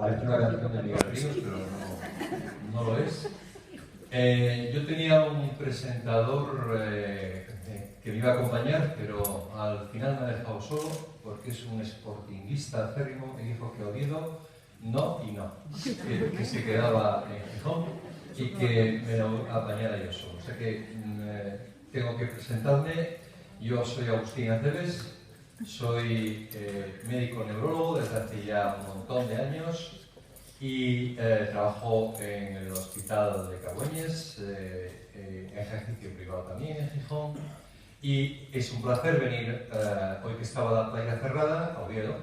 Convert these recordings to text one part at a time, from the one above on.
Parece una canción de Miguel Ríos, pero no lo es. Yo tenía un presentador que me iba a acompañar, pero al final me ha dejado solo porque es un sportinguista acérrimo y dijo que Oviedo no y no, que se quedaba en Gijón y que me lo apañara yo solo. O sea que tengo que presentarme. Yo soy Agustín Aceves, soy médico neurólogo desde hace ya un montón de años y trabajo en el Hospital de Carbueñes, en ejercicio privado también en Gijón. Y es un placer venir, hoy que estaba la playa cerrada, a Oviedo,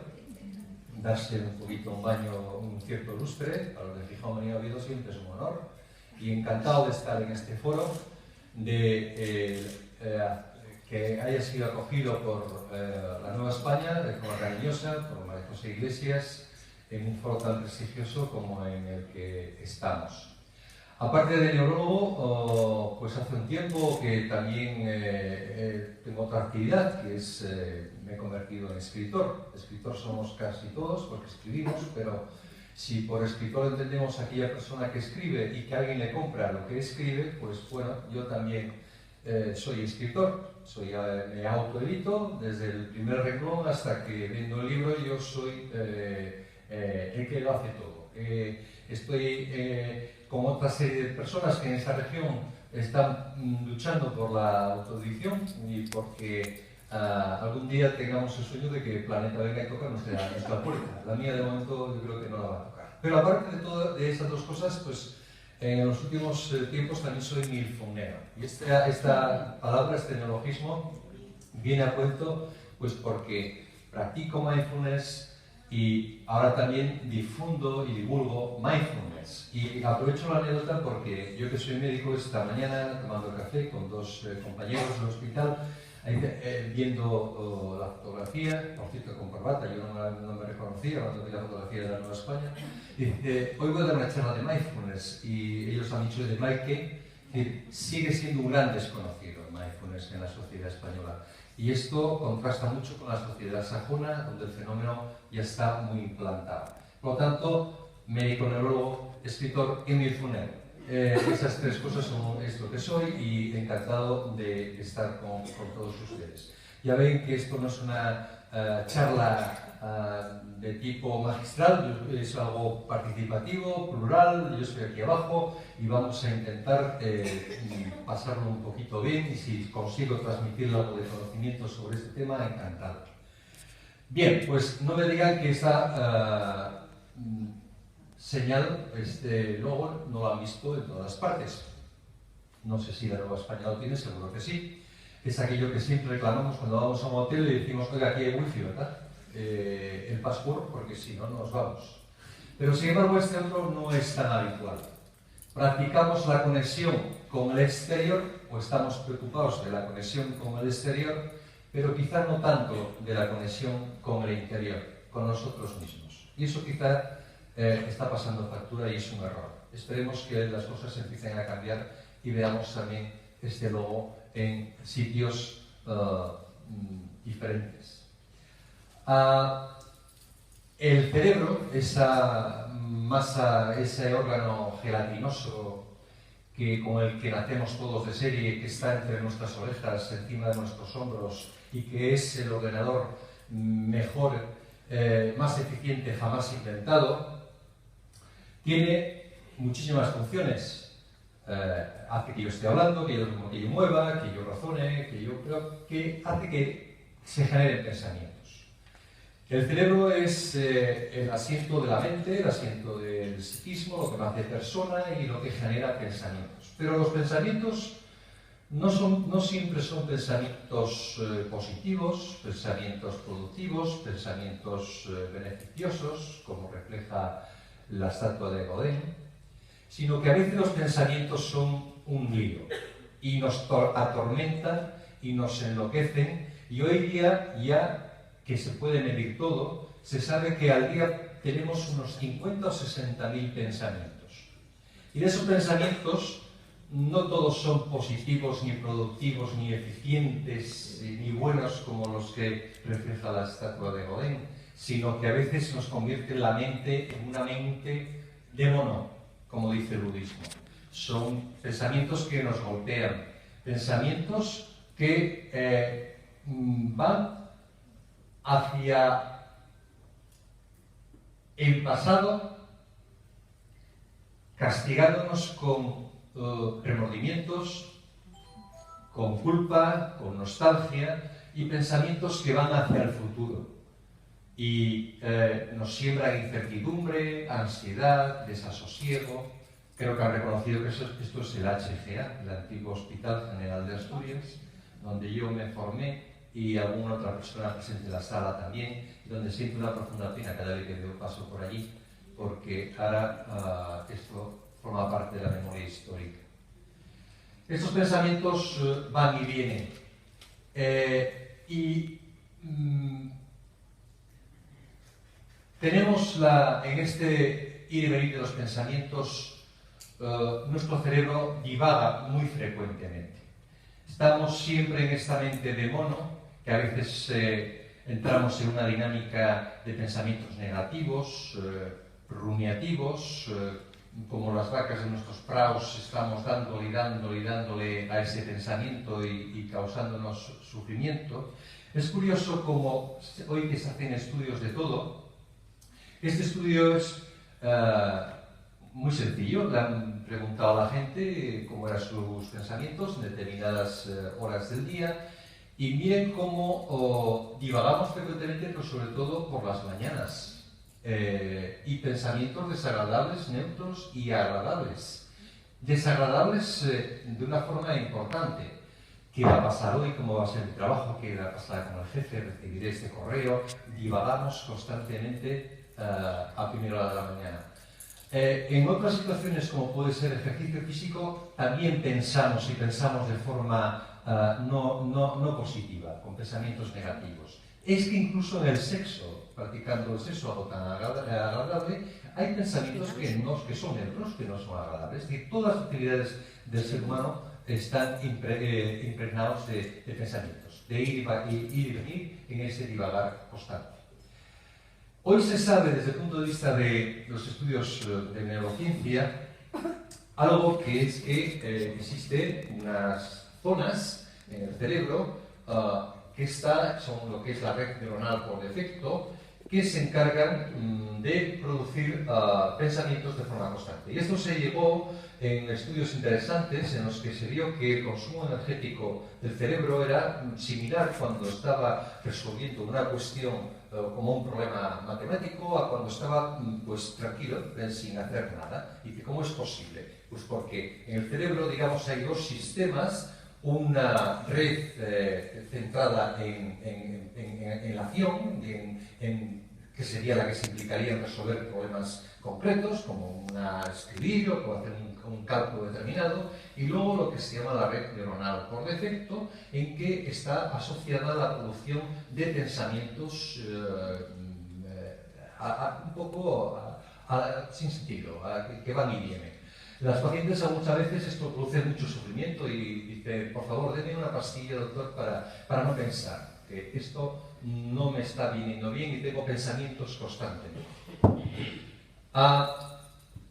darse un poquito un baño, un cierto lustre. Para los de Gijón venir a Oviedo siempre es un honor. Y encantado de estar en este foro, que haya sido acogido por la Nueva España, de forma cariñosa, por María José Iglesias, en un foro tan prestigioso como en el que estamos. Aparte de neurólogo, pues hace un tiempo que también tengo otra actividad, que es, me he convertido en escritor. Escritor somos casi todos, porque escribimos, pero si por escritor entendemos a aquella persona que escribe y que alguien le compra lo que escribe, pues bueno, yo también soy escritor. Me autoedito desde el primer renglón hasta que vendo el libro. Yo soy el que lo hace todo. Estoy con otra serie de personas que en esta región están luchando por la autoedición y porque algún día tengamos el sueño de que el planeta venga y toque nuestra puerta. La mía de momento yo creo que no la va a tocar. Pero aparte de esas dos cosas, pues en los últimos tiempos también soy milfonero. Y esta palabra, este neologismo, viene a cuento pues porque practico mindfulness y ahora también difundo y divulgo mindfulness. Y aprovecho la anécdota porque yo, que soy médico, esta mañana tomando café con dos compañeros del hospital, viendo la fotografía, por cierto con corbata, yo no me reconocía cuando vi la fotografía de la Nueva España, y dice, hoy voy a dar una charla de mindfulness, y ellos han dicho de que sigue siendo un gran desconocido el mindfulness en la sociedad española. Y esto contrasta mucho con la sociedad sajona, donde el fenómeno ya está muy implantado. Por lo tanto, médico, neurólogo, escritor y mindfulnero. Esas tres cosas son esto que soy y encantado de estar con todos ustedes. Ya ven que esto no es una charla de tipo magistral, es algo participativo, plural. Yo estoy aquí abajo y vamos a intentar pasarlo un poquito bien, y si consigo transmitir algo de conocimiento sobre este tema, encantado. Bien, pues no me digan que esta señal, este logo, no lo han visto en todas partes. No sé si la Nueva España lo tiene, seguro que sí. Es aquello que siempre reclamamos cuando vamos a un hotel y decimos, oiga, aquí hay wifi, ¿verdad? El password, porque si no, no nos vamos. Pero sin embargo, este otro no es tan habitual. Practicamos la conexión con el exterior, o estamos preocupados de la conexión con el exterior, pero quizá no tanto de la conexión con el interior, con nosotros mismos. Y eso quizá está pasando factura y es un error. Esperemos que las cosas empiecen a cambiar y veamos también este logo en sitios diferentes. El cerebro, esa masa, ese órgano gelatinoso con el que nacemos todos de serie, que está entre nuestras orejas, encima de nuestros hombros, y que es el ordenador mejor, más eficiente jamás inventado, tiene muchísimas funciones. Hace que yo esté hablando, que yo mueva, que yo razone, que hace que se generen pensamientos. El cerebro es el asiento de la mente, el asiento del psiquismo, lo que me hace persona y lo que genera pensamientos. Pero los pensamientos no siempre son pensamientos positivos, pensamientos productivos, pensamientos beneficiosos, como refleja la estatua de Godin, sino que a veces los pensamientos son un lío y nos atormentan y nos enloquecen, y hoy día, ya que se puede medir todo, se sabe que al día tenemos unos 50 o 60.000 pensamientos. Y de esos pensamientos no todos son positivos, ni productivos, ni eficientes, ni buenos como los que refleja la estatua de Godin. sino que a veces nos convierte la mente en una mente de mono, como dice el budismo. Son pensamientos que nos golpean, pensamientos que van hacia el pasado, castigándonos con remordimientos, con culpa, con nostalgia, y pensamientos que van hacia el futuro y nos siembran incertidumbre, ansiedad, desasosiego. Creo que han reconocido que esto es el HGA, el antiguo Hospital General de Asturias, donde yo me formé y alguna otra persona presente en la sala también, y donde siento una profunda pena cada vez que paso por allí, porque ahora esto forma parte de la memoria histórica. Estos pensamientos van y vienen. Tenemos en este ir y venir de los pensamientos, nuestro cerebro divaga muy frecuentemente. Estamos siempre en esta mente de mono, que a veces entramos en una dinámica de pensamientos negativos, rumiativos, como las vacas de nuestros praos estamos dándole a ese pensamiento y causándonos sufrimiento. Es curioso como hoy que se hacen estudios de todo, este estudio es muy sencillo. Le han preguntado a la gente cómo eran sus pensamientos en determinadas horas del día, y miren cómo divagamos frecuentemente, pero sobre todo por las mañanas. Y pensamientos desagradables, neutros y agradables. Desagradables de una forma importante. ¿Qué va a pasar hoy? ¿Cómo va a ser mi trabajo? ¿Qué va a pasar con el jefe? ¿Recibiré este correo? Divagamos constantemente a primera hora de la mañana. En otras situaciones, como puede ser ejercicio físico, también pensamos, y pensamos de forma no positiva, con pensamientos negativos. Es que incluso en el sexo, practicando el sexo, algo tan agradable, hay pensamientos que son neutros, que no son agradables. Es decir, todas las actividades del ser humano están impregnados de pensamientos, de ir y venir en ese divagar constante. Hoy se sabe, desde el punto de vista de los estudios de neurociencia, algo que es que existen unas zonas en el cerebro que son lo que es la red neuronal por defecto, que se encargan de producir pensamientos de forma constante. Y esto se llevó en estudios interesantes en los que se vio que el consumo energético del cerebro era similar cuando estaba resolviendo una cuestión como un problema matemático a cuando estaba pues tranquilo, sin hacer nada. ¿Y cómo es posible? Pues porque en el cerebro, digamos, hay dos sistemas. Una red centrada en la acción, que sería la que se implicaría en resolver problemas concretos, como escribir o como hacer un cálculo determinado, y luego lo que se llama la red neuronal por defecto, en que está asociada a la producción de pensamientos un poco sin sentido, que van y vienen. Las pacientes muchas veces esto produce mucho sufrimiento y dicen, por favor, denme una pastilla, doctor, para no pensar, que esto no me está viniendo bien y tengo pensamientos constantemente.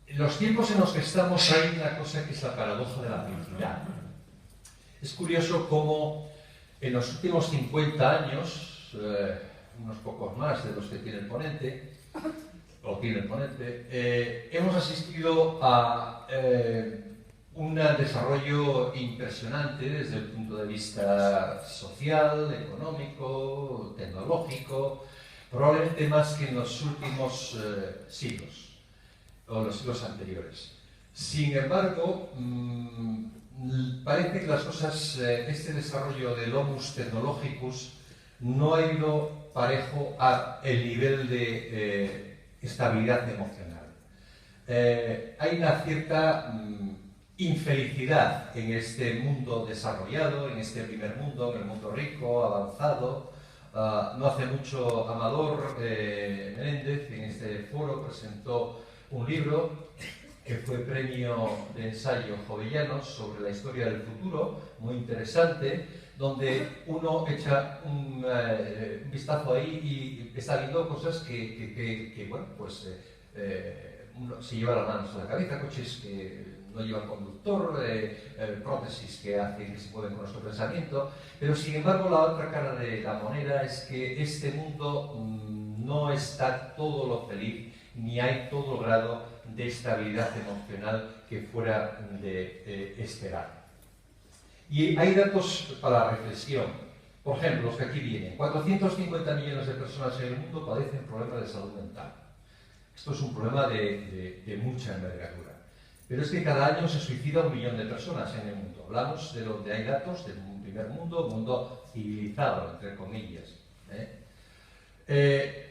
En los tiempos en los que estamos hay una cosa que es la paradoja de la felicidad. Es curioso cómo en los últimos 50 años, unos pocos más de los que tiene el ponente, hemos asistido a un desarrollo impresionante desde el punto de vista social, económico, tecnológico, probablemente más que en los últimos siglos o los siglos anteriores. Sin embargo, parece que las cosas, este desarrollo del homus technologicus no ha ido parejo al nivel de estabilidad emocional. Hay una cierta infelicidad en este mundo desarrollado, en este primer mundo, en el mundo rico, avanzado. No hace mucho Amador Menéndez en este foro presentó un libro que fue premio de ensayo Jovellanos sobre la historia del futuro, muy interesante, donde uno echa un vistazo ahí y está viendo cosas que bueno, pues uno se lleva las manos a la cabeza, coches que no llevan conductor, prótesis que hacen que se mueven con nuestro pensamiento, pero sin embargo la otra cara de la moneda es que este mundo no está todo lo feliz, ni hay todo el grado de estabilidad emocional que fuera de esperar. Y hay datos para la reflexión. Por ejemplo, los que aquí vienen. 450 millones de personas en el mundo padecen problemas de salud mental. Esto es un problema de mucha envergadura. Pero es que cada año se suicida 1 millón de personas en el mundo. Hablamos de donde hay datos del primer mundo, mundo civilizado, entre comillas.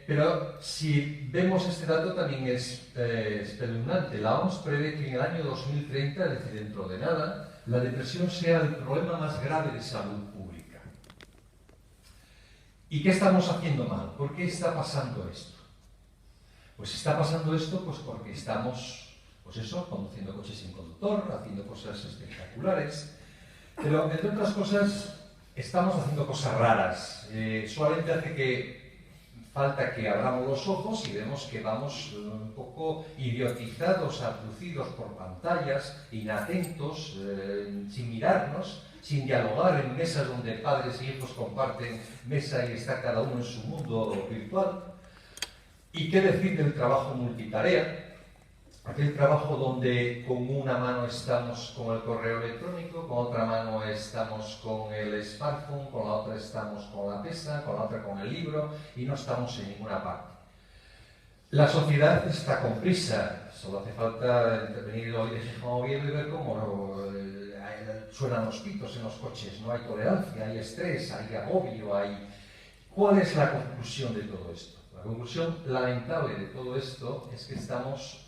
Pero si vemos este dato también es espeluznante. La OMS prevé que en el año 2030, es decir, dentro de nada, la depresión sea el problema más grave de salud pública. ¿Y qué estamos haciendo mal? ¿Por qué está pasando esto? Pues está pasando esto pues porque estamos, pues eso, conduciendo coches sin conductor, haciendo cosas espectaculares, pero entre otras cosas estamos haciendo cosas raras. Solamente hace que falta que abramos los ojos y vemos que vamos un poco idiotizados, abducidos por pantallas, inatentos, sin mirarnos, sin dialogar en mesas donde padres y hijos comparten mesa y está cada uno en su mundo virtual. ¿Y qué decir del trabajo multitarea? Aquel trabajo donde con una mano estamos con el correo electrónico, con otra mano estamos con el smartphone, con la otra estamos con la pesa, con la otra con el libro y no estamos en ninguna parte. La sociedad está con prisa, solo hace falta intervenir hoy de Gijón y ver cómo suenan los pitos en los coches, no hay tolerancia, hay estrés, hay agobio, hay... ¿Cuál es la conclusión de todo esto? La conclusión lamentable de todo esto es que estamos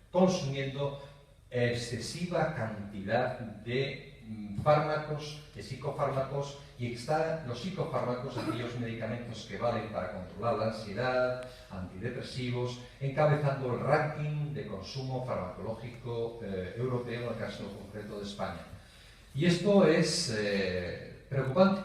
consumiendo excesiva cantidad de fármacos, de psicofármacos, y están los psicofármacos, aquellos medicamentos que valen para controlar la ansiedad, antidepresivos, encabezando el ranking de consumo farmacológico europeo, en el caso concreto de España. Y esto es preocupante,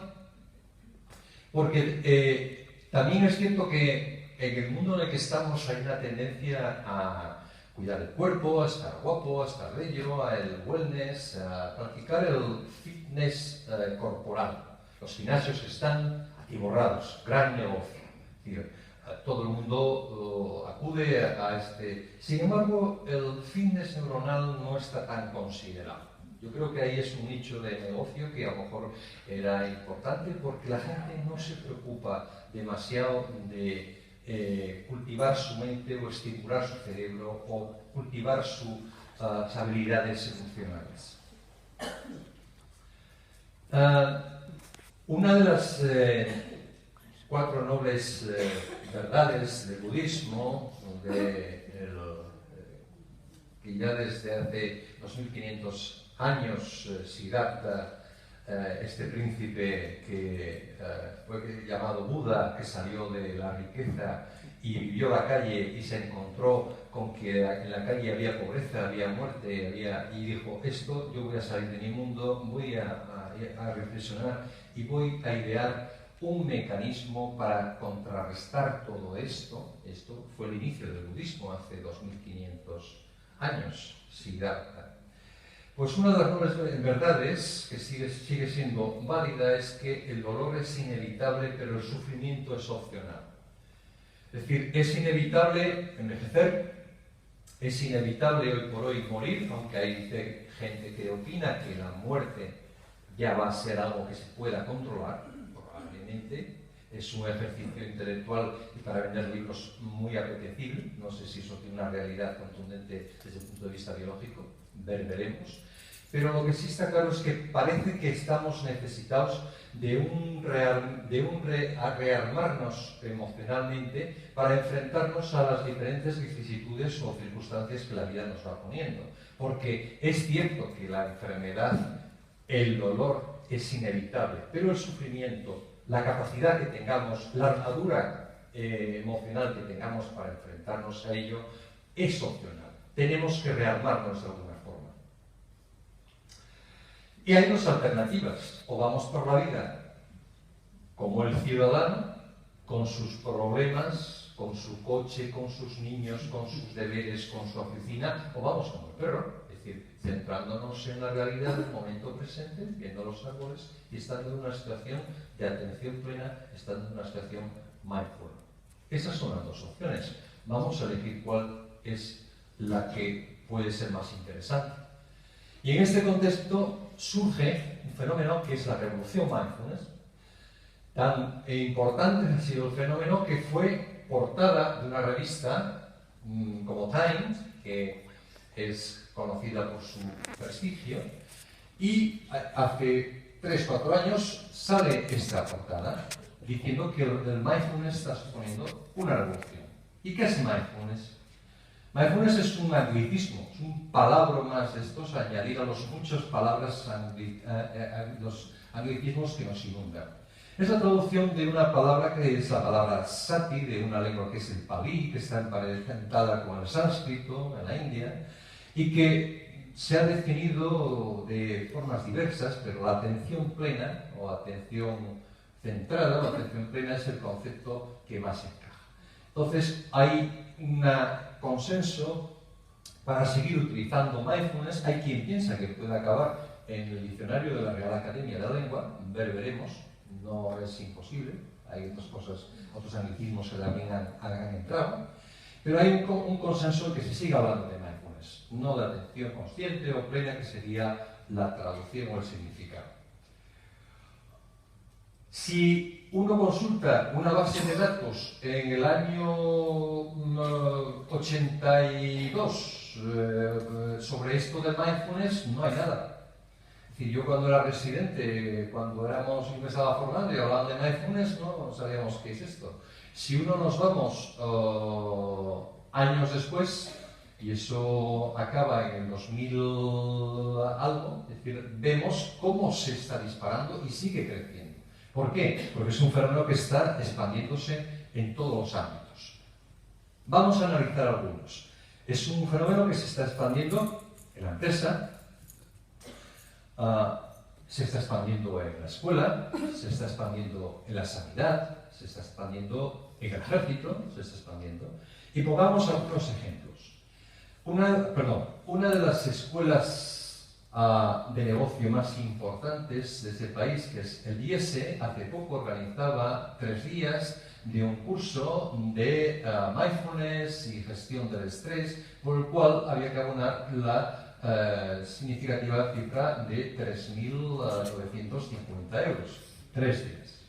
porque también es cierto que en el mundo en el que estamos hay una tendencia a cuidar el cuerpo, a estar guapo, a estar bello, a el wellness, a practicar el fitness corporal. Los gimnasios están atiborrados, gran negocio. Es decir, todo el mundo acude a este... Sin embargo, el fitness neuronal no está tan considerado. Yo creo que ahí es un nicho de negocio que a lo mejor era importante porque la gente no se preocupa demasiado de cultivar su mente o estimular su cerebro o cultivar sus habilidades emocionales. Una de las 4 nobles verdades del budismo, que ya desde hace 2500 años Siddhartha, este príncipe que fue llamado Buda, que salió de la riqueza y vivió la calle y se encontró con que en la calle había pobreza, había muerte, y dijo, esto yo voy a salir de mi mundo, voy a reflexionar y voy a idear un mecanismo para contrarrestar todo esto. Esto fue el inicio del budismo hace 2500 años, Siddhartha. Pues una de las nobles verdades que sigue siendo válida es que el dolor es inevitable, pero el sufrimiento es opcional. Es decir, es inevitable envejecer, es inevitable hoy por hoy morir, aunque hay gente que opina que la muerte ya va a ser algo que se pueda controlar, probablemente. Es un ejercicio intelectual y para vender libros muy apetecible. No sé si eso tiene una realidad contundente desde el punto de vista biológico, veremos. Pero lo que sí está claro es que parece que estamos necesitados de rearmarnos emocionalmente para enfrentarnos a las diferentes vicisitudes o circunstancias que la vida nos va poniendo. Porque es cierto que la enfermedad, el dolor es inevitable, pero el sufrimiento, la capacidad que tengamos, la armadura emocional que tengamos para enfrentarnos a ello, es opcional. tenemos que rearmarnos de alguna forma. Y hay dos alternativas: o vamos por la vida como el ciudadano, con sus problemas, con su coche, con sus niños, con sus deberes, con su oficina, o vamos como el perro, es decir, centrándonos en la realidad del momento presente, viendo los árboles y estando en una situación de atención plena, estando en una situación mindful. Esas son las dos opciones. Vamos a elegir cuál es la que puede ser más interesante. Y en este contexto surge un fenómeno que es la revolución mindfulness. Tan importante ha sido el fenómeno que fue portada de una revista como Times, que es conocida por su prestigio, y hace 3-4 años sale esta portada diciendo que el mindfulness está suponiendo una revolución. ¿Y qué es mindfulness? Mindfulness es un anglicismo, es un palabra más de estos, añadir a los muchas palabras, los anglicismos que nos inundan. Es la traducción de una palabra que es la palabra sati, de una lengua que es el palí, que está emparentada con el sánscrito en la India, y que se ha definido de formas diversas, pero la atención plena o atención centrada o atención plena es el concepto que más encaja. Entonces hay un consenso para seguir utilizando mindfulness. Hay quien piensa que puede acabar en el diccionario de la Real Academia de la Lengua, veremos, no es imposible, hay otras cosas, otros anglicismos que también han entrado, pero hay un consenso que se siga hablando de mindfulness, no de atención consciente o plena, que sería la traducción o el significado. Si uno consulta una base de datos en el año 82 sobre esto del mindfulness, no hay nada. Es decir, yo cuando era residente, cuando éramos ingresados a Forlán y hablaban de mindfulness, no sabíamos qué es esto. Si uno nos vamos años después, y eso acaba en el 2000 algo, es decir, vemos cómo se está disparando y sigue creciendo. ¿Por qué? Porque es un fenómeno que está expandiéndose en todos los ámbitos. Vamos a analizar algunos. Es un fenómeno que se está expandiendo en la empresa, se está expandiendo en la escuela, se está expandiendo en la sanidad, se está expandiendo en el ejército, se está expandiendo. Y pongamos algunos ejemplos. Una de las escuelas de negocio más importantes de este país, que es el IESE, hace poco organizaba 3 días de un curso de mindfulness y gestión del estrés, por el cual había que abonar la significativa cifra de 3.950 euros. 3 días.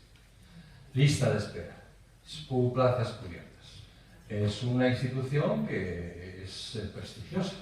Lista de espera. Plazas cubiertas. Es una institución que es prestigiosa.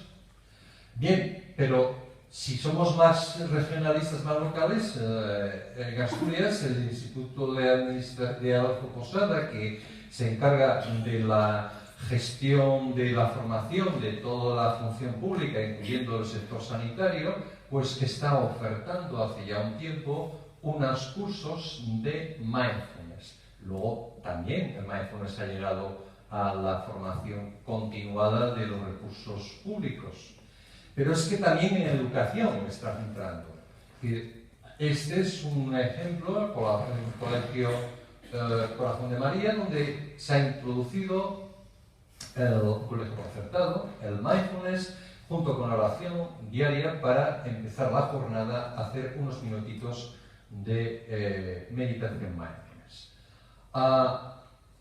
Bien, pero si somos más regionalistas, más locales, en Asturias, el Instituto de Adolfo Posada, que se encarga de la gestión de la formación de toda la función pública, incluyendo el sector sanitario, pues está ofertando hace ya un tiempo unos cursos de mindfulness. Luego también el mindfulness ha llegado a la formación continuada de los recursos públicos. Pero es que también en educación está entrando. Este es un ejemplo, el Colegio Corazón de María, donde se ha introducido el colegio concertado, el mindfulness, junto con la oración diaria para empezar la jornada a hacer unos minutitos de meditación mindfulness.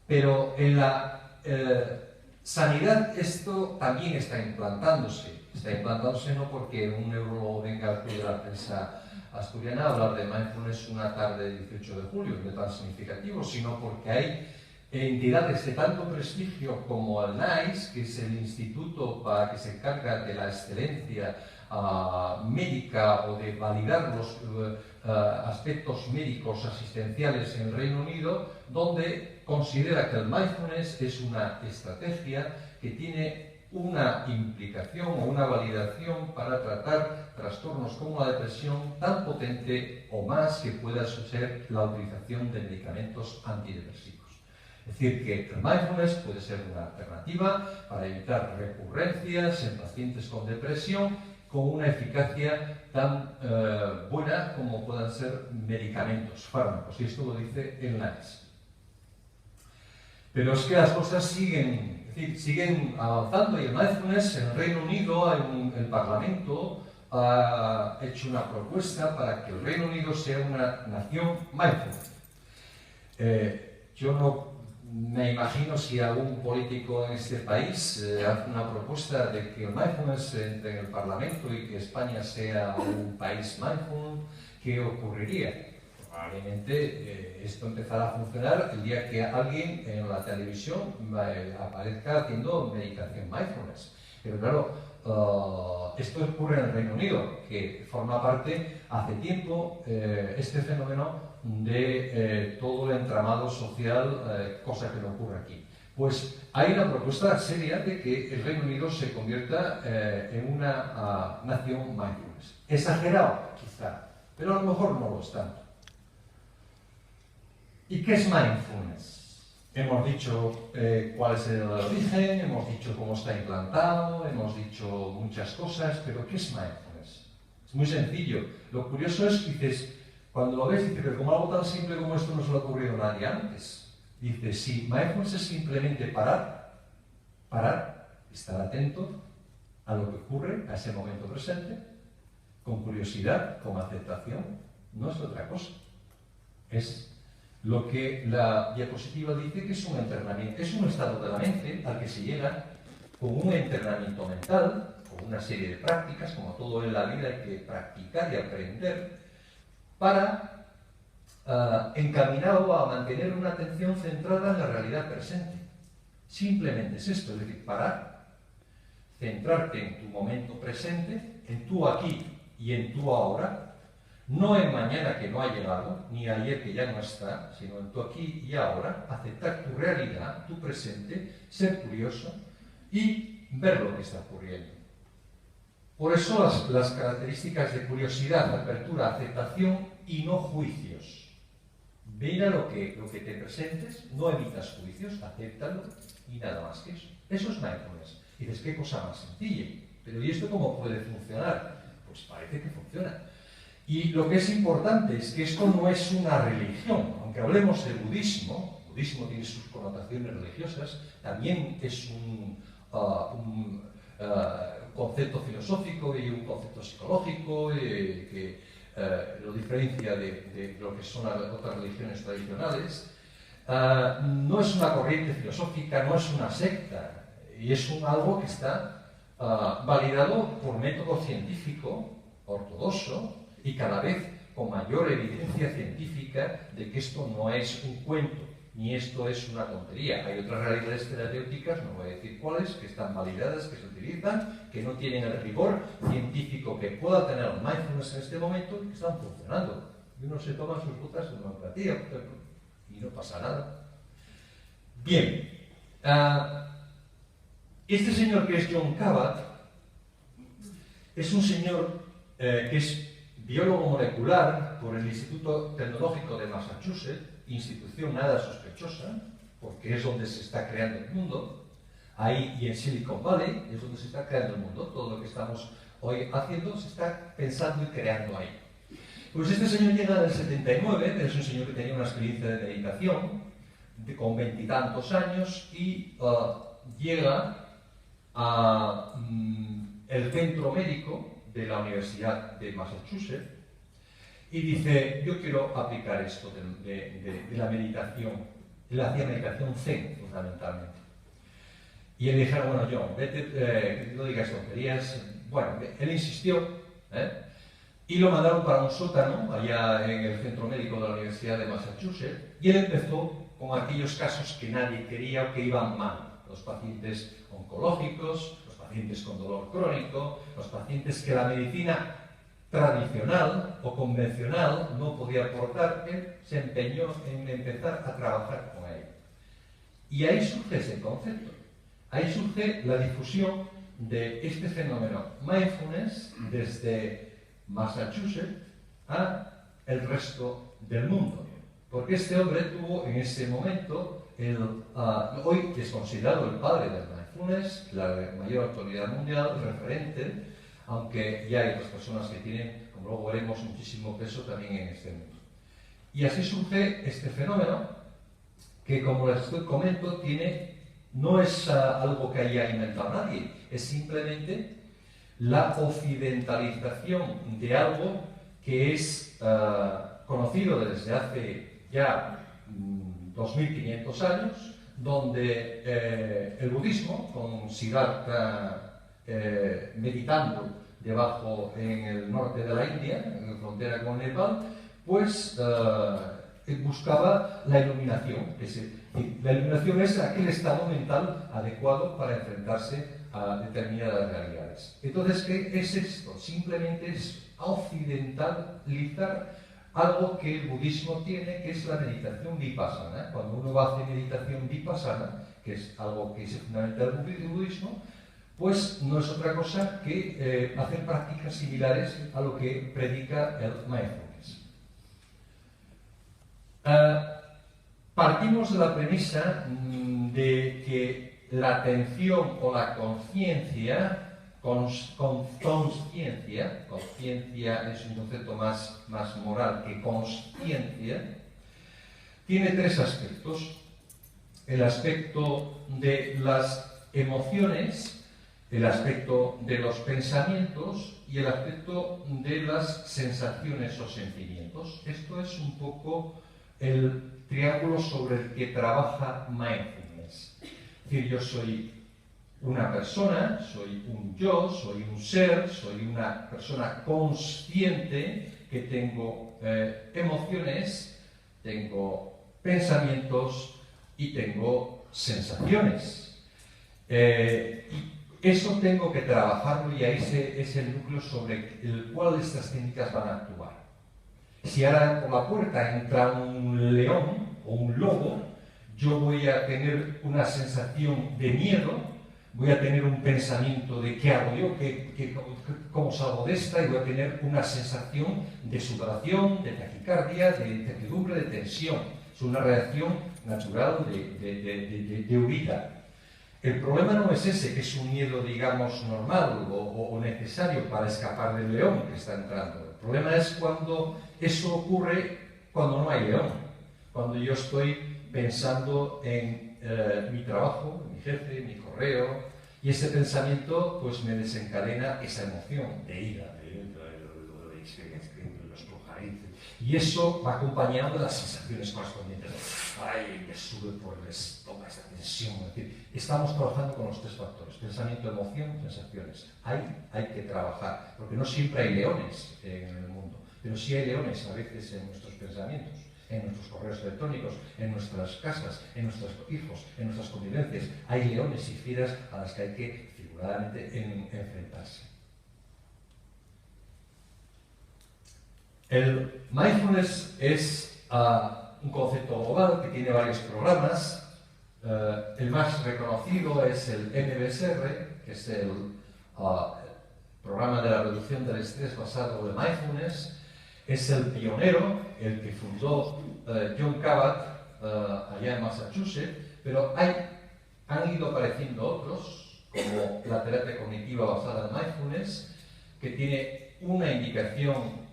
Pero en la sanidad esto también está implantándose. Está implantándose no porque un neurólogo venga a acudir a la prensa asturiana a hablar de mindfulness una tarde del 18 de julio, de tan significativo, sino porque hay entidades de tanto prestigio como el NICE, que es el instituto que se encarga de la excelencia médica o de validar los aspectos médicos asistenciales en el Reino Unido, donde considera que el mindfulness es una estrategia que tiene una implicación o una validación para tratar trastornos como la depresión tan potente o más que pueda ser la utilización de medicamentos antidepresivos. Es decir, que el mindfulness puede ser una alternativa para evitar recurrencias en pacientes con depresión con una eficacia tan buena como puedan ser medicamentos, fármacos, y esto lo dice el NICE. Pero es que las cosas siguen, es decir, siguen avanzando, y el mindfulness en el Reino Unido, el Parlamento ha hecho una propuesta para que el Reino Unido sea una nación mindfulness. Yo no me imagino si algún político en este país hace una propuesta de que el mindfulness entre en el Parlamento y que España sea un país mindful, ¿qué ocurriría? Probablemente esto empezará a funcionar el día que alguien en la televisión aparezca haciendo meditación mindfulness. Pero claro, esto ocurre en el Reino Unido, que forma parte hace tiempo este fenómeno de todo el entramado social, cosa que no ocurre aquí. Pues hay una propuesta seria de que el Reino Unido se convierta en una nación mindfulness. Exagerado, quizá, pero a lo mejor no lo es tanto. ¿Y qué es mindfulness? Hemos dicho cuál es el origen, hemos dicho cómo está implantado, hemos dicho muchas cosas, pero ¿qué es mindfulness? Es muy sencillo. Lo curioso es que dices, cuando lo ves, dices, pero como algo tan simple como esto no se le ha ocurrido a nadie antes. Dices, sí, mindfulness es simplemente parar, estar atento a lo que ocurre a ese momento presente, con curiosidad, con aceptación, no es otra cosa. Es lo que la diapositiva dice que es un entrenamiento, es un estado de la mente al que se llega con un entrenamiento mental, con una serie de prácticas, como todo en la vida hay que practicar y aprender, para encaminado a mantener una atención centrada en la realidad presente. Simplemente es esto, es decir, parar, centrarte en tu momento presente, en tu aquí y en tu ahora, no en mañana que no ha llegado, ni ayer que ya no está, sino en tu aquí y ahora, aceptar tu realidad, tu presente, ser curioso y ver lo que está ocurriendo. Por eso las características de curiosidad, apertura, aceptación y no juicios. Mira lo que te presentes, no emitas juicios, acéptalo y nada más que eso. Eso es mindfulness. Y dices, qué cosa más sencilla. Pero ¿y esto cómo puede funcionar? Pues parece que funciona. Y lo que es importante es que esto no es una religión. Aunque hablemos de budismo, el budismo tiene sus connotaciones religiosas, también es un concepto filosófico y un concepto psicológico que lo diferencia de lo que son las otras religiones tradicionales. No es una corriente filosófica, no es una secta, y es algo que está validado por método científico ortodoxo y cada vez con mayor evidencia científica de que esto no es un cuento, ni esto es una tontería. Hay otras realidades terapéuticas, no voy a decir cuáles, que están validadas, que se utilizan, que no tienen el rigor científico que pueda tener el mindfulness en este momento y que están funcionando. Y uno se toma sus gotas de homeopatía, por ejemplo, y no pasa nada. Bien, este señor que es John Kabat es un señor que es biólogo molecular por el Instituto Tecnológico de Massachusetts, institución nada sospechosa, porque es donde se está creando el mundo. Ahí y en Silicon Valley es donde se está creando el mundo. Todo lo que estamos hoy haciendo se está pensando y creando ahí. Pues este señor llega del 79, es un señor que tenía una experiencia de meditación con 20 y tantos años y llega a el centro médico de la Universidad de Massachusetts y dice, yo quiero aplicar esto de la meditación. Él hacía meditación zen, fundamentalmente. Y él dijo, bueno, John, vete, no digas tonterías. Bueno, él insistió, y lo mandaron para un sótano, allá en el centro médico de la Universidad de Massachusetts, y él empezó con aquellos casos que nadie quería o que iban mal. Los pacientes oncológicos, los pacientes con dolor crónico, los pacientes que la medicina tradicional o convencional no podía aportar. Él se empeñó en empezar a trabajar con él. Y ahí surge ese concepto. Ahí surge la difusión de este fenómeno mindfulness desde Massachusetts a el resto del mundo. Porque este hombre tuvo en ese momento hoy es considerado el padre del mindfulness, la mayor autoridad mundial, referente, aunque ya hay otras personas que tienen, como luego veremos, muchísimo peso también en este mundo. Y así surge este fenómeno que, como les comento, no es algo que haya inventado nadie, es simplemente la occidentalización de algo que es conocido desde hace ya 2500 años, donde el budismo, con Siddhartha meditando debajo en el norte de la India, en la frontera con Nepal, pues buscaba la iluminación. La iluminación es aquel estado mental adecuado para enfrentarse a determinadas realidades. Entonces, ¿qué es esto? Simplemente es occidentalizar algo que el budismo tiene, que es la meditación vipassana. Cuando uno hace meditación vipassana, que es algo que es fundamental del budismo, pues no es otra cosa que hacer prácticas similares a lo que predica el mindfulness. Partimos de la premisa de que la atención o la conciencia, conciencia es un concepto más moral que consciencia, tiene tres aspectos: el aspecto de las emociones, el aspecto de los pensamientos y el aspecto de las sensaciones o sentimientos. Esto es un poco el triángulo sobre el que trabaja mindfulness. Es decir, yo soy una persona, soy un yo, soy un ser, soy una persona consciente que tengo emociones, tengo pensamientos y tengo sensaciones. Y eso tengo que trabajarlo, y ahí es el núcleo sobre el cual estas técnicas van a actuar. Si ahora por la puerta entra un león o un lobo, yo voy a tener una sensación de miedo, voy a tener un pensamiento de qué hago yo, cómo salgo de esta, y voy a tener una sensación de sudoración, de taquicardia, de incertidumbre, de tensión. Es una reacción natural de huida. El problema no es ese, que es un miedo, digamos, normal o necesario para escapar del león que está entrando. El problema es cuando eso ocurre cuando no hay león, cuando yo estoy pensando en mi trabajo, en mi jefe, en mi correo, y ese pensamiento pues me desencadena esa emoción de ira, y eso va acompañado de las sensaciones correspondientes. Ay, me sube por el estómago esa tensión. Es decir, estamos trabajando con los tres factores: pensamiento, emoción, sensaciones. Hay que trabajar, porque no siempre hay leones en el mundo, pero sí hay leones a veces en nuestros pensamientos, en nuestros correos electrónicos, en nuestras casas, en nuestros hijos, en nuestras convivencias. Hay leones y fieras a las que hay que figuradamente enfrentarse. El mindfulness es un concepto global que tiene varios programas. El más reconocido es el MBSR, que es el programa de la reducción del estrés basado en mindfulness. Es el pionero, el que fundó John Kabat allá en Massachusetts, pero han ido apareciendo otros, como la terapia cognitiva basada en mindfulness, que tiene una indicación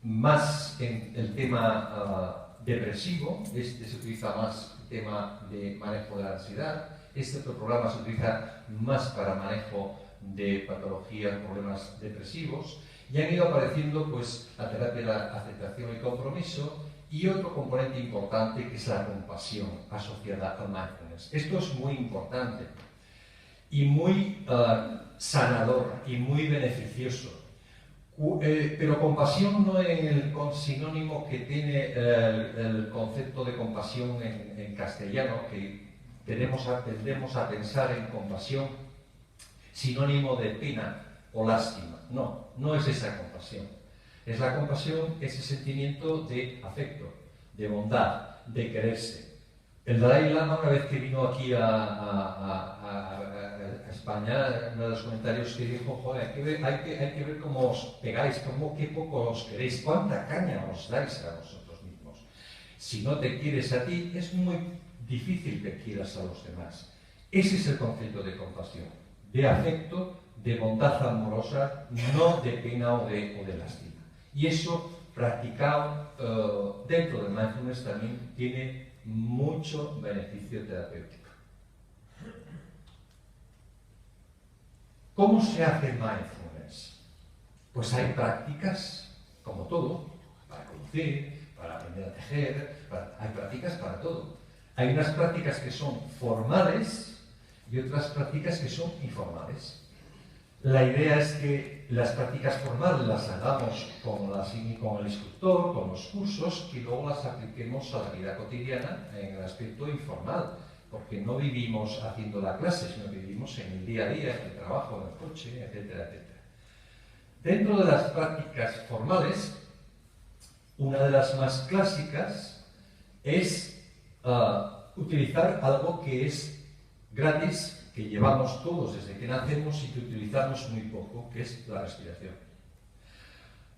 más en el tema depresivo. Este se utiliza más el tema de manejo de la ansiedad. Este otro programa se utiliza más para manejo de patologías, problemas depresivos. Y han ido apareciendo pues la terapia de la aceptación y compromiso, y otro componente importante que es la compasión asociada al mindfulness. Esto es muy importante y muy sanador y muy beneficioso. Pero compasión no en el sinónimo que tiene el concepto de compasión en castellano, que tendemos a pensar en compasión sinónimo de pena o lástima. No es esa compasión. Es la compasión, ese sentimiento de afecto, de bondad, de quererse. El Dalai Lama, una vez que vino aquí a España, uno de los comentarios que dijo: joder, hay que ver cómo os pegáis, qué poco os queréis, cuánta caña os dais a vosotros mismos. Si no te quieres a ti, es muy difícil que quieras a los demás. Ese es el concepto de compasión, de afecto, de bondad amorosa, no de pena o de lástima. Y eso, practicado dentro del mindfulness, también tiene mucho beneficio terapéutico. ¿Cómo se hace mindfulness? Pues hay prácticas, como todo, para conducir, para aprender a tejer, hay prácticas para todo. Hay unas prácticas que son formales y otras prácticas que son informales. La idea es que las prácticas formales las hagamos con el instructor, con los cursos, y luego las apliquemos a la vida cotidiana en el aspecto informal, porque no vivimos haciendo la clase, sino que vivimos en el día a día, en el trabajo, en el coche, etcétera, etcétera. Dentro de las prácticas formales, una de las más clásicas es utilizar algo que es gratis, que llevamos todos desde que nacemos y que utilizamos muy poco, que es la respiración.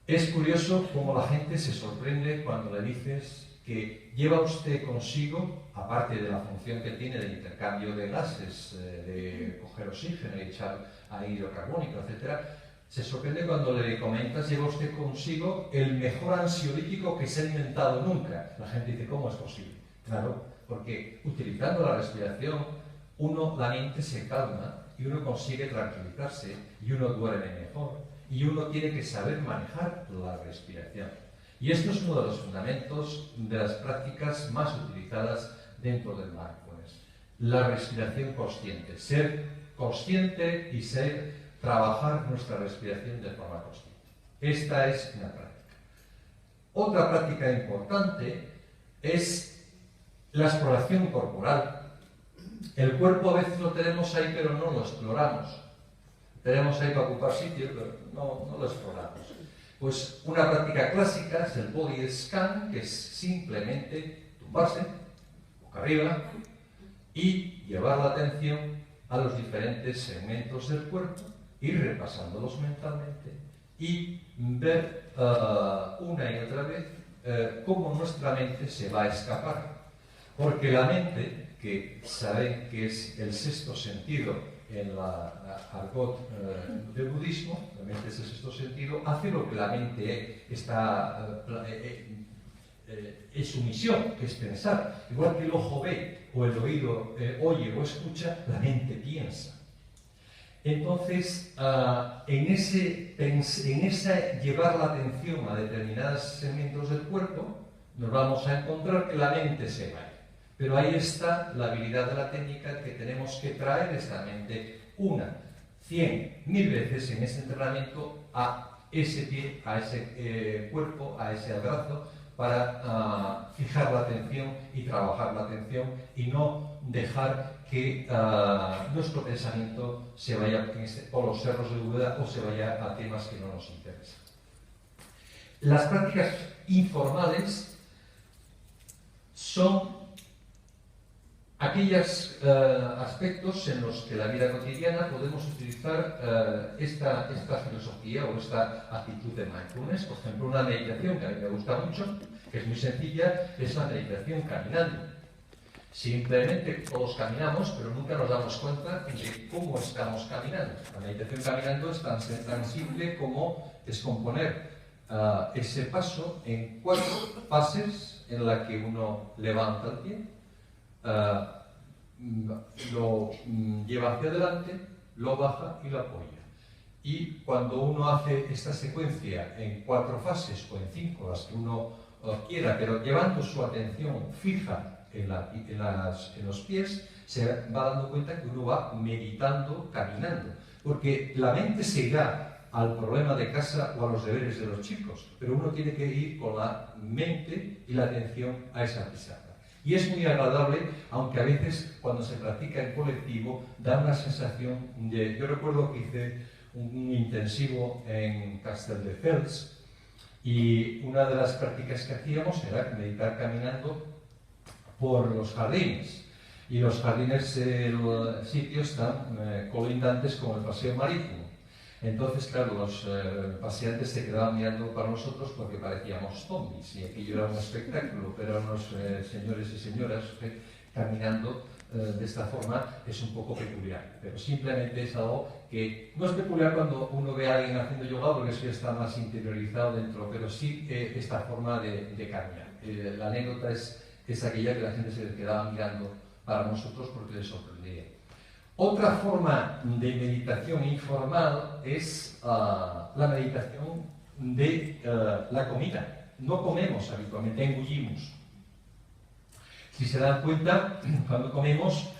Es curioso cómo la gente se sorprende cuando le dices que lleva usted consigo, aparte de la función que tiene de intercambio de gases, de coger oxígeno y echar anhídrido carbónico, etc., se sorprende cuando le comentas, lleva usted consigo el mejor ansiolítico que se ha inventado nunca. La gente dice, ¿cómo es posible? Claro, porque utilizando la respiración, la mente se calma y uno consigue tranquilizarse y uno duerme mejor y uno tiene que saber manejar la respiración. Y esto es uno de los fundamentos de las prácticas más utilizadas dentro del mindfulness. La respiración consciente, ser consciente y trabajar nuestra respiración de forma consciente. Esta es una práctica. Otra práctica importante es la exploración corporal. El cuerpo a veces lo tenemos ahí, pero no lo exploramos. Tenemos ahí para ocupar sitio, pero no lo exploramos. Pues una práctica clásica es el body scan, que es simplemente tumbarse, boca arriba, y llevar la atención a los diferentes segmentos del cuerpo, ir repasándolos mentalmente y ver una y otra vez cómo nuestra mente se va a escapar. Porque la mente, que saben que es el sexto sentido en la argot del budismo, la mente es el sexto sentido, hace lo que la mente es su misión, que es pensar. Igual que el ojo ve, o el oído oye o escucha, la mente piensa. Entonces, en esa llevar la atención a determinados segmentos del cuerpo, nos vamos a encontrar que la mente se va. Pero ahí está la habilidad de la técnica, que tenemos que traer esta mente 100, 1000 veces en ese entrenamiento a ese pie, a ese cuerpo, a ese brazo, para fijar la atención y trabajar la atención y no dejar que nuestro pensamiento se vaya por los cerros de duda o se vaya a temas que no nos interesan. Las prácticas informales son aquellos aspectos en los que en la vida cotidiana podemos utilizar esta filosofía o esta actitud de mindfulness. Por ejemplo, una meditación que a mí me gusta mucho, que es muy sencilla, es la meditación caminando. Simplemente todos caminamos, pero nunca nos damos cuenta de cómo estamos caminando. La meditación caminando es tan simple como descomponer ese paso en 4 fases en las que uno levanta el pie, lo lleva hacia adelante, lo baja y lo apoya. Y cuando uno hace esta secuencia en 4 fases o en 5, las que uno quiera, pero llevando su atención fija en los pies, se va dando cuenta que uno va meditando, caminando, porque la mente se irá al problema de casa o a los deberes de los chicos, pero uno tiene que ir con la mente y la atención a esa pisada. Y es muy agradable, aunque a veces cuando se practica en colectivo da una sensación de... Yo recuerdo que hice un intensivo en Castelldefels y una de las prácticas que hacíamos era meditar caminando por los jardines. Y los jardines, el sitio están colindantes con el paseo marítimo. Entonces, claro, los paseantes se quedaban mirando para nosotros porque parecíamos zombies y aquello era un espectáculo, pero unos señores y señoras caminando de esta forma es un poco peculiar, pero simplemente es algo que no es peculiar cuando uno ve a alguien haciendo yoga porque eso ya está más interiorizado dentro, pero sí esta forma de caminar. La anécdota es aquella que la gente se quedaba mirando para nosotros porque les sorprendía. Otra forma de meditación informal es la meditación de la comida. No comemos habitualmente, engullimos. Si se dan cuenta, cuando comemos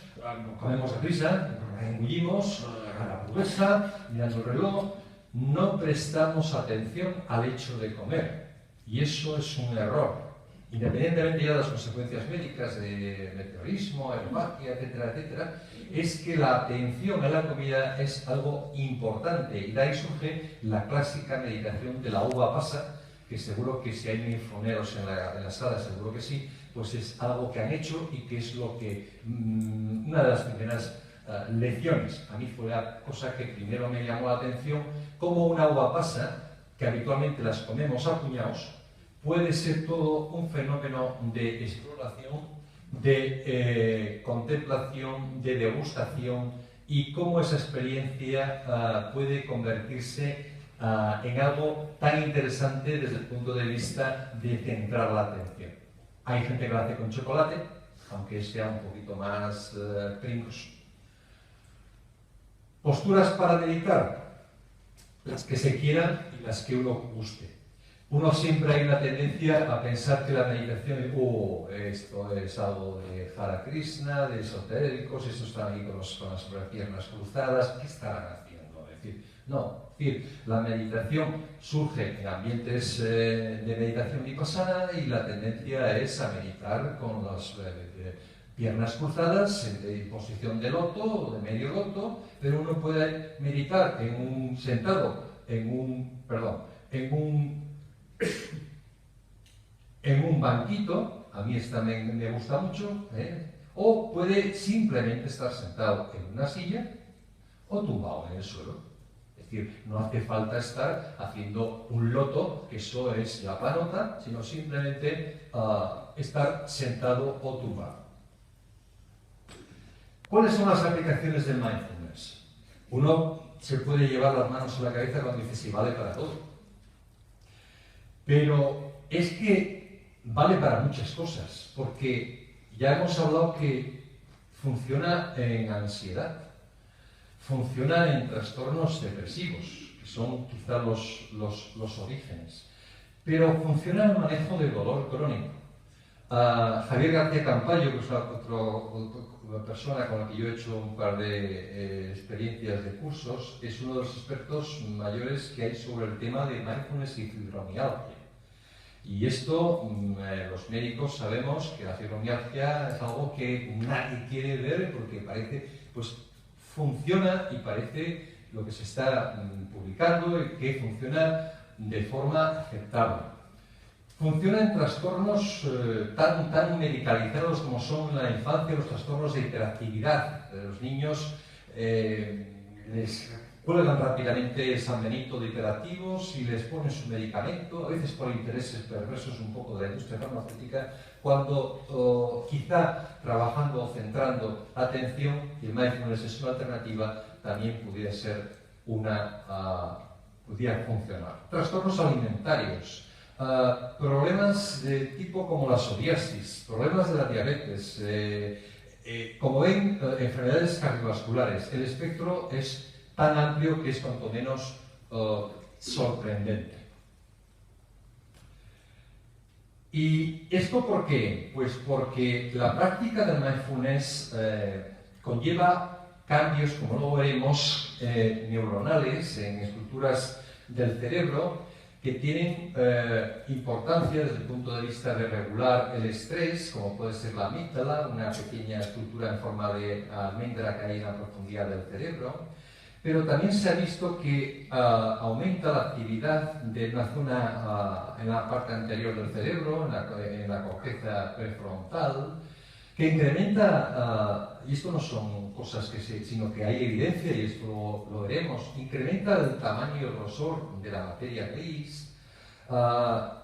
deprisa, engullimos a la hamburguesa, mirando el reloj, no prestamos atención al hecho de comer. Y eso es un error. Independientemente ya de las consecuencias médicas de meteorismo, aeropatia, etcétera, etcétera, es que la atención a la comida es algo importante. Y de ahí surge la clásica meditación de la uva pasa, que seguro que si hay minfoneros en la sala, seguro que sí, pues es algo que han hecho y que es lo que, una de las primeras lecciones, a mí fue la cosa que primero me llamó la atención, cómo una uva pasa, que habitualmente las comemos a puñados, puede ser todo un fenómeno de exploración, de contemplación, de degustación, y cómo esa experiencia puede convertirse en algo tan interesante desde el punto de vista de centrar la atención. Hay gente que lo hace con chocolate, aunque sea un poquito más pringos. Posturas para meditar, las que se quieran y las que uno guste. Uno siempre hay una tendencia a pensar que la meditación esto es algo de Hare Krishna, de esotéricos, estos están ahí con las piernas cruzadas, ¿qué estarán haciendo? Es decir, no, es decir, la meditación surge en ambientes de meditación vipassana y la tendencia es a meditar con las piernas cruzadas en posición de loto o de medio loto, pero uno puede meditar sentado en un banquito, a mí esta me gusta mucho, o puede simplemente estar sentado en una silla o tumbado en el suelo. Es decir, no hace falta estar haciendo un loto, que eso es la panota, sino simplemente estar sentado o tumbado. ¿Cuáles son las aplicaciones del mindfulness? Uno se puede llevar las manos a la cabeza cuando dice sí, vale para todo. Pero es que vale para muchas cosas, porque ya hemos hablado que funciona en ansiedad, funciona en trastornos depresivos, que son quizá los orígenes, pero funciona en el manejo del dolor crónico. Javier García Campayo, que es otra persona con la que yo he hecho un par de experiencias de cursos, es uno de los expertos mayores que hay sobre el tema de mindfulness y fibromialgia. Y esto, los médicos sabemos que la fibromialgia es algo que nadie quiere ver porque parece, pues funciona y parece lo que se está publicando y que funciona de forma aceptable. Funciona en trastornos tan medicalizados como son la infancia, los trastornos de hiperactividad. Los niños les cuelgan rápidamente San Benito de hiperactivos y les ponen su medicamento, a veces por intereses perversos un poco de la industria farmacéutica, cuando quizá trabajando o centrando atención, y el mindfulness es una alternativa, también pudiera ser pudiera funcionar. Trastornos alimentarios. Problemas de tipo como la psoriasis, problemas de la diabetes, como ven, enfermedades cardiovasculares. El espectro es tan amplio que es cuanto menos sorprendente. ¿Y esto por qué? Pues porque la práctica del mindfulness conlleva cambios, como luego veremos, neuronales en estructuras del cerebro que tienen importancia desde el punto de vista de regular el estrés, como puede ser la amígdala, una pequeña estructura en forma de almendra que hay en la profundidad del cerebro, pero también se ha visto que aumenta la actividad de una zona en la parte anterior del cerebro, en la corteza prefrontal, que incrementa, y esto no son cosas sino que hay evidencia, y esto lo veremos, incrementa el tamaño y el grosor de la materia gris,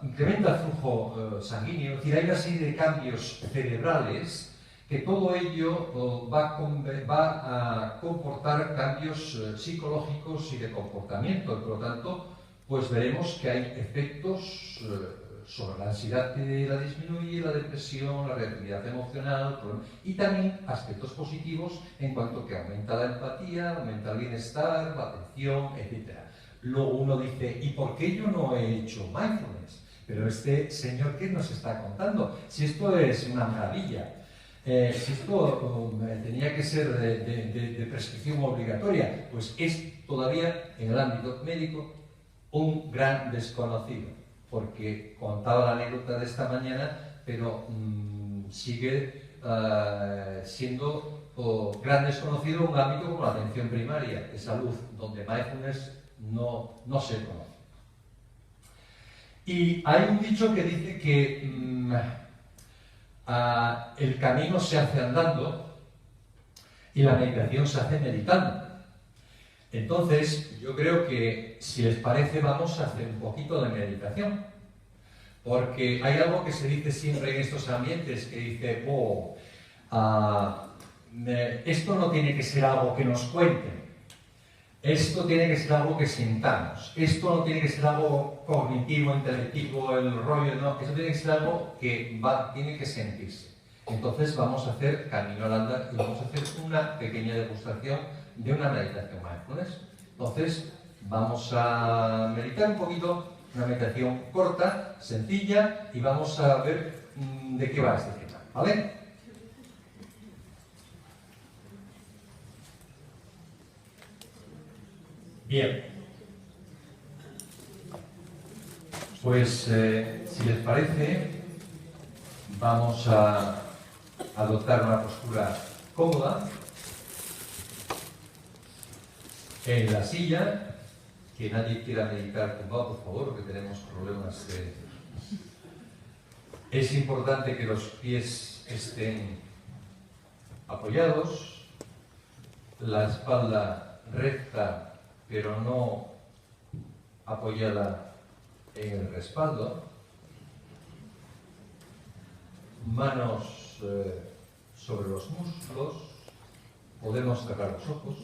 incrementa el flujo sanguíneo, es decir, hay una serie de cambios cerebrales que todo ello va a comportar cambios psicológicos y de comportamiento. Por lo tanto, pues veremos que hay efectos sobre la ansiedad que la disminuye, la depresión, la reactividad emocional, y también aspectos positivos en cuanto que aumenta la empatía, aumenta el bienestar, la atención, etc. Luego uno dice, ¿y por qué yo no he hecho mindfulness? Pero este señor, ¿qué nos está contando? Si esto es una maravilla. Si esto tenía que ser de prescripción obligatoria, pues es todavía en el ámbito médico un gran desconocido, porque contaba la anécdota de esta mañana, pero sigue siendo gran desconocido en un ámbito como la atención primaria de salud, donde mindfulness no se conoce. Y hay un dicho que dice que el camino se hace andando y la meditación se hace meditando. Entonces, yo creo que, si les parece, vamos a hacer un poquito de meditación. Porque hay algo que se dice siempre en estos ambientes, que dice, esto no tiene que ser algo que nos cuenten, esto tiene que ser algo que sintamos, esto no tiene que ser algo cognitivo, intelectivo, el rollo, no, esto tiene que ser algo que tiene que sentirse. Entonces vamos a hacer camino al andar y vamos a hacer una pequeña degustación de una meditación mindfulness. Entonces vamos a meditar un poquito, una meditación corta, sencilla, y vamos a ver de qué va este tema, ¿vale? Bien, pues si les parece, vamos a adoptar una postura cómoda en la silla, que nadie quiera meditar tumbado, por favor, porque tenemos problemas de... Es importante que los pies estén apoyados, la espalda recta, pero no apoyada en el respaldo, manos sobre los muslos, podemos cerrar los ojos,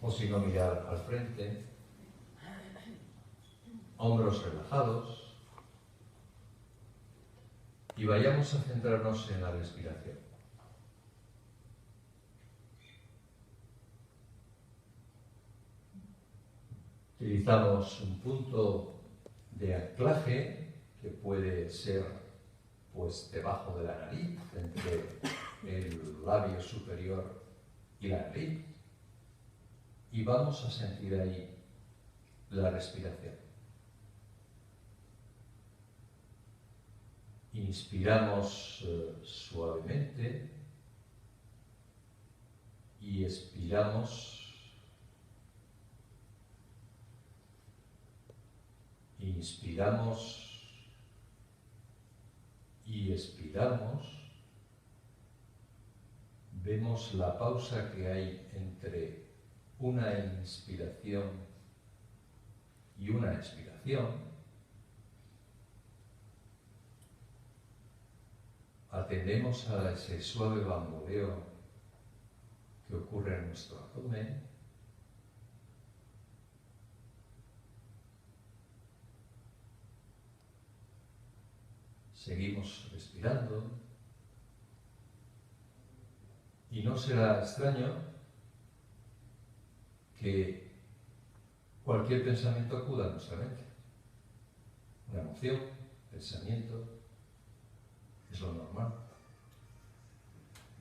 o si no, mirar al frente, hombros relajados, y vayamos a centrarnos en la respiración. Utilizamos un punto de anclaje que puede ser pues debajo de la nariz, entre el labio superior y la nariz, y vamos a sentir ahí la respiración. Inspiramos suavemente y expiramos. Inspiramos y expiramos. Vemos la pausa que hay entre una inspiración y una expiración. Atendemos a ese suave bamboleo que ocurre en nuestro abdomen. Seguimos respirando y no será extraño que cualquier pensamiento acuda a nuestra mente. Una emoción, pensamiento, es lo normal.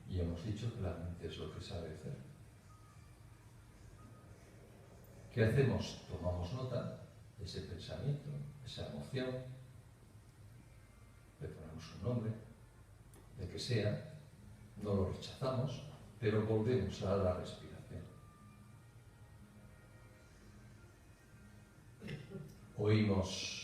Y hemos dicho que la mente es lo que sabe hacer. ¿Qué hacemos? Tomamos nota de ese pensamiento, esa emoción, le ponemos un nombre, de que sea, no lo rechazamos, pero volvemos a la respiración. Oímos